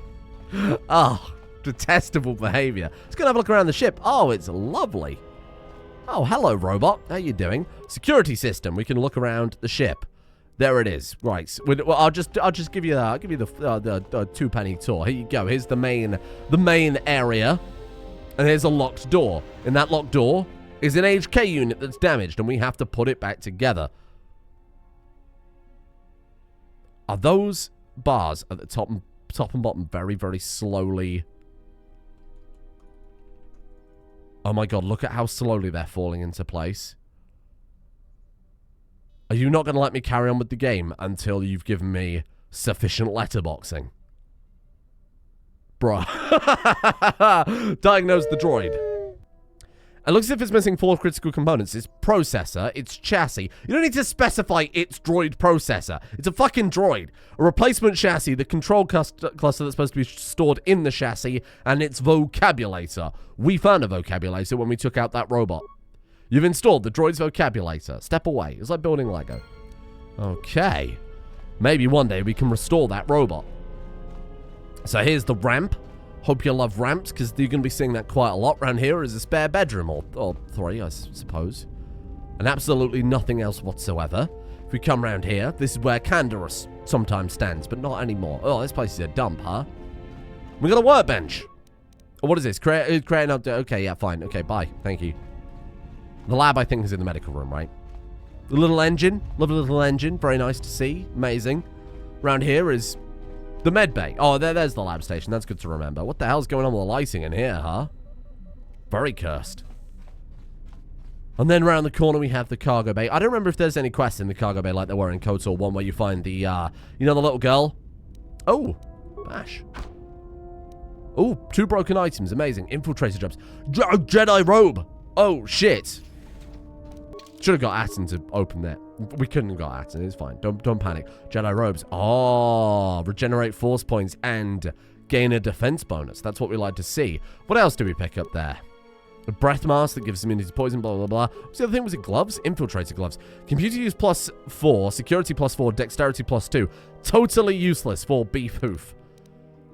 Speaker 1: Oh. Detestable behavior. Let's go have a look around the ship. Oh, it's lovely. Oh, hello, robot. How you doing? Security system. We can look around the ship. There it is. Right. Well, I'll just give you the 2-penny tour. Here you go. Here's the main area, and here's a locked door. In that locked door is an HK unit that's damaged, and we have to put it back together. Are those bars at the top and bottom very, very slowly? Oh my god, look at how slowly they're falling into place. Are you not going to let me carry on with the game until you've given me sufficient letterboxing? Bruh. Diagnose the droid. It looks as if it's missing 4 critical components. Its processor, its chassis. You don't need to specify its droid processor. It's a fucking droid. A replacement chassis, the control cluster that's supposed to be stored in the chassis, and its vocabulator. We found a vocabulator when we took out that robot. You've installed the droid's vocabulator. Step away. It's like building Lego. Okay. Maybe one day we can restore that robot. So here's the ramp. Hope you love ramps, because you're going to be seeing that quite a lot. Around here is a spare bedroom, or 3, I suppose. And absolutely nothing else whatsoever. If we come around here, this is where Canderous sometimes stands, but not anymore. Oh, this place is a dump, huh? We got a workbench. Oh, what is this? Create an okay, yeah, fine. Okay, bye. Thank you. The lab, I think, is in the medical room, right? The little engine. Lovely little engine. Very nice to see. Amazing. Around here is the med bay. Oh, there's the lab station. That's good to remember. What the hell's going on with the lighting in here, huh? Very cursed. And then around the corner, we have the cargo bay. I don't remember if there's any quests in the cargo bay like there were in KOTOR 1 where you find the, you know, the little girl? Oh, bash. Oh, 2 broken items. Amazing. Infiltrator jobs. Jedi robe. Oh, shit. Should have got Atten to open that. We couldn't have got Atten. It's fine. Don't panic. Jedi robes. Oh, regenerate force points and gain a defense bonus. That's what we like to see. What else do we pick up there? A breath mask that gives immunity to poison, blah, blah, blah. What's the other thing? Was it gloves? Infiltrator gloves. Computer use +4. Security +4. Dexterity +2. Totally useless for Beef Hoof.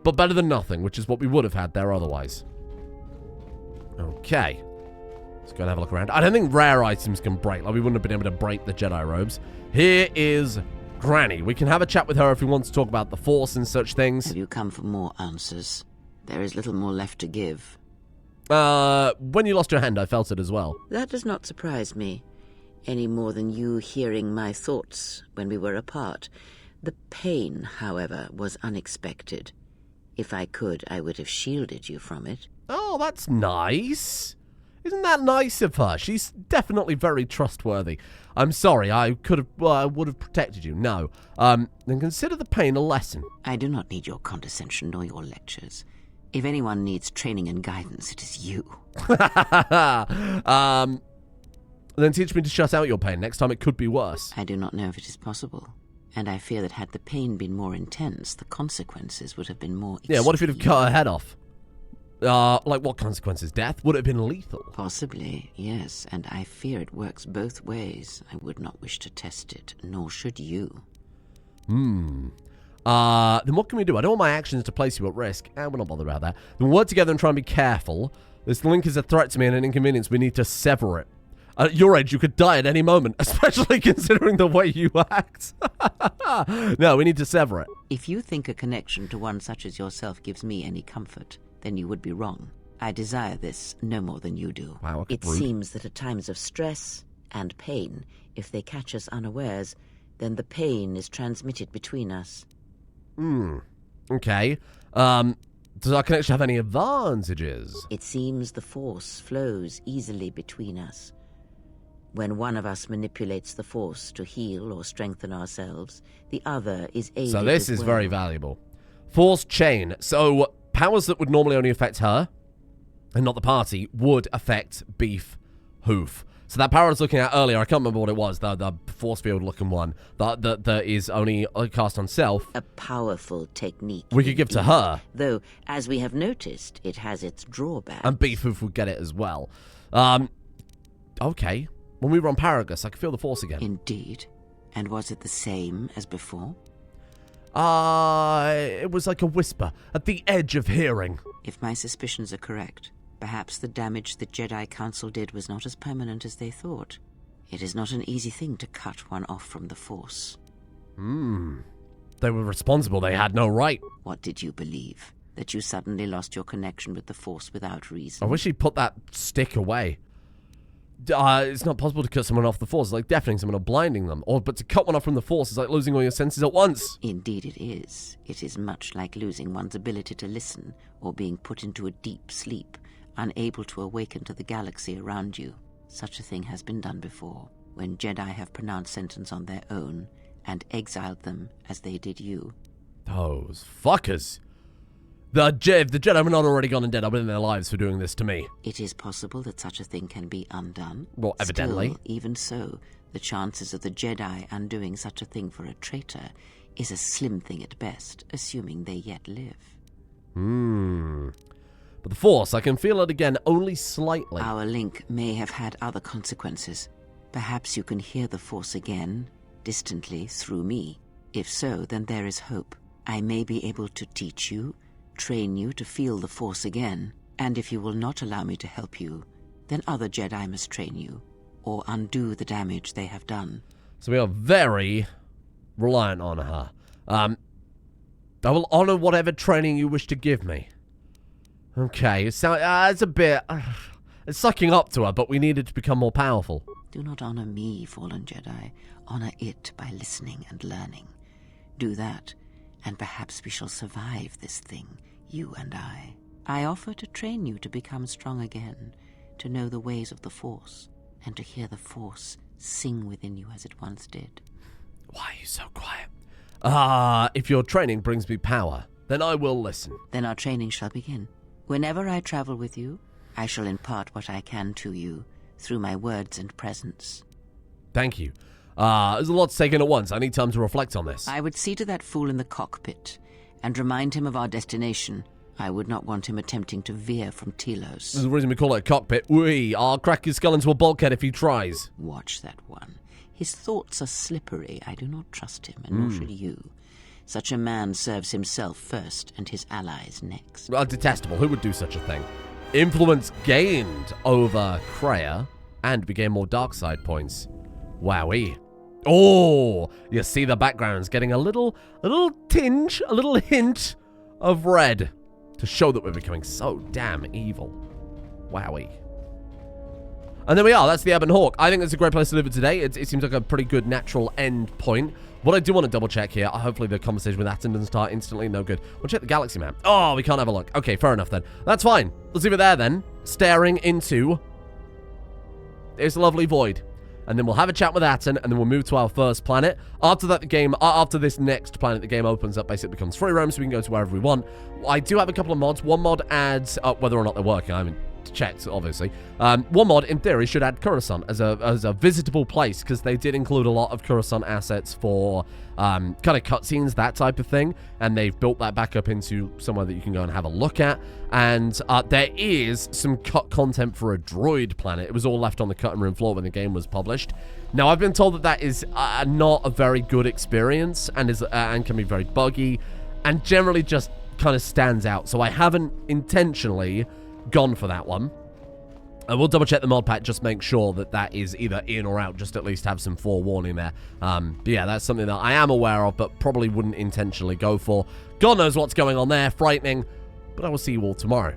Speaker 1: But better than nothing, which is what we would have had there otherwise. Okay. Let's go and have a look around. I don't think rare items can break. Like, we wouldn't have been able to break the Jedi robes. Here is Granny. We can have a chat with her if we want to talk about the Force and such things.
Speaker 4: Have you come for more answers? There is little more left to give.
Speaker 1: When you lost your hand, I felt it as well.
Speaker 5: That does not surprise me, any more than you hearing my thoughts when we were apart. The pain, however, was unexpected. If I could, I would have shielded you from it.
Speaker 1: Oh, that's nice. Isn't that nice of her? She's definitely very trustworthy. I'm sorry, I would have protected you. No. Then consider the pain a lesson.
Speaker 4: I do not need your condescension nor your lectures. If anyone needs training and guidance, it is you.
Speaker 1: Then teach me to shut out your pain. Next time it could be worse.
Speaker 4: I do not know if it is possible. And I fear that had the pain been more intense, the consequences would have been more extreme.
Speaker 1: Yeah, what if you'd have cut her head off? Like what consequences? Death? Would it have been lethal?
Speaker 4: Possibly, yes. And I fear it works both ways. I would not wish to test it, nor should you.
Speaker 1: Then what can we do? I don't want my actions to place you at risk. We're not bothered about that. Then we'll work together and try and be careful. This link is a threat to me and an inconvenience. We need to sever it. At your age, you could die at any moment, especially considering the way you act. No, we need to sever it.
Speaker 4: If you think a connection to one such as yourself gives me any comfort, then you would be wrong. I desire this no more than you do.
Speaker 5: It seems that at times of stress and pain, if they catch us unawares, then the pain is transmitted between us.
Speaker 1: Okay. Does our connection have any advantages?
Speaker 5: It seems the Force flows easily between us. When one of us manipulates the Force to heal or strengthen ourselves, the other is aided
Speaker 1: So this
Speaker 5: as
Speaker 1: is
Speaker 5: well.
Speaker 1: very valuable. Force chain. So powers that would normally only affect her, and not the party, would affect Beef Hoof. So that power I was looking at earlier, I can't remember what it was, the force field looking one, that is only cast on self.
Speaker 5: A powerful technique.
Speaker 1: We could give to her.
Speaker 5: Though, as we have noticed, it has its drawbacks.
Speaker 1: And Beef Hoof would get it as well. Okay. When we were on Paragus, I could feel the force again.
Speaker 5: Indeed. And was it the same as before?
Speaker 1: It was like a whisper, at the edge of hearing.
Speaker 5: If my suspicions are correct, perhaps the damage the Jedi Council did was not as permanent as they thought. It is not an easy thing to cut one off from the Force.
Speaker 1: They were responsible, they had no right.
Speaker 5: What did you believe? That you suddenly lost your connection with the Force without reason?
Speaker 1: I wish he'd put that stick away. It's not possible to cut someone off the Force. It's like deafening someone or blinding them. But to cut one off from the Force is like losing all your senses at once.
Speaker 5: Indeed it is. It is much like losing one's ability to listen or being put into a deep sleep, unable to awaken to the galaxy around you. Such a thing has been done before, when Jedi have pronounced sentence on their own and exiled them as they did you.
Speaker 1: Those fuckers. If the Jedi were not already gone and dead, I've been in their lives for doing this to me.
Speaker 5: It is possible that such a thing can be undone.
Speaker 1: Well, evidently.
Speaker 5: Still, even so, the chances of the Jedi undoing such a thing for a traitor is a slim thing at best, assuming they yet live.
Speaker 1: But the Force, I can feel it again only slightly.
Speaker 5: Our link may have had other consequences. Perhaps you can hear the Force again, distantly, through me. If so, then there is hope. I may be able to teach you, train you to feel the Force again, and if you will not allow me to help you, then other Jedi must train you, or undo the damage they have done.
Speaker 1: So we are very reliant on her. I will honor whatever training you wish to give me. Okay, it's a bit... it's sucking up to her, but we need it to become more powerful.
Speaker 5: Do not honor me, fallen Jedi. Honor it by listening and learning. Do that, and perhaps we shall survive this thing, you and I. I offer to train you to become strong again, to know the ways of the Force, and to hear the Force sing within you as it once did.
Speaker 1: Why are you so quiet? If your training brings me power, then I will listen.
Speaker 5: Then our training shall begin. Whenever I travel with you, I shall impart what I can to you, through my words and presence.
Speaker 1: Thank you. There's a lot to take in at once. I need time to reflect on this.
Speaker 5: I would see to that fool in the cockpit, and remind him of our destination. I would not want him attempting to veer from Telos.
Speaker 1: This is the reason we call it a cockpit. I'll crack his skull into a bulkhead if he tries.
Speaker 5: Watch that one. His thoughts are slippery. I do not trust him, and nor should you. Such a man serves himself first, and his allies next.
Speaker 1: Detestable. Who would do such a thing? Influence gained over Kreia, and we gain more dark side points. Wowee. Oh, you see the background's getting a little tinge, a little hint of red to show that we're becoming so damn evil. Wowie. And there we are. That's the Ebon Hawk. I think that's a great place to leave it today. It seems like a pretty good natural end point. What I do want to double check here, hopefully the conversation with Atom doesn't start instantly. No good. We'll check the galaxy map. Oh, we can't have a look. Okay, fair enough then. That's fine. Let's leave it there then. Staring into this lovely void. And then we'll have a chat with Atten, and then we'll move to our first planet. After that, after this next planet, the game opens up, basically becomes free roam, so we can go to wherever we want. I do have a couple of mods. One mod adds, whether or not they're working, I haven't checked, obviously. One mod, in theory, should add Coruscant as a visitable place, because they did include a lot of Coruscant assets for kind of cutscenes, that type of thing, and they've built that back up into somewhere that you can go and have a look at. And there is some cut content for a droid planet. It was all left on the cutting room floor when the game was published. Now, I've been told that that is not a very good experience, and can be very buggy, and generally just kind of stands out. So I haven't intentionally gone for that one. I will double check the mod pack, just make sure that that is either in or out, just at least have some forewarning there. But yeah, that's something that I am aware of, but probably wouldn't intentionally go for. God knows what's going on there, frightening, but I will see you all tomorrow.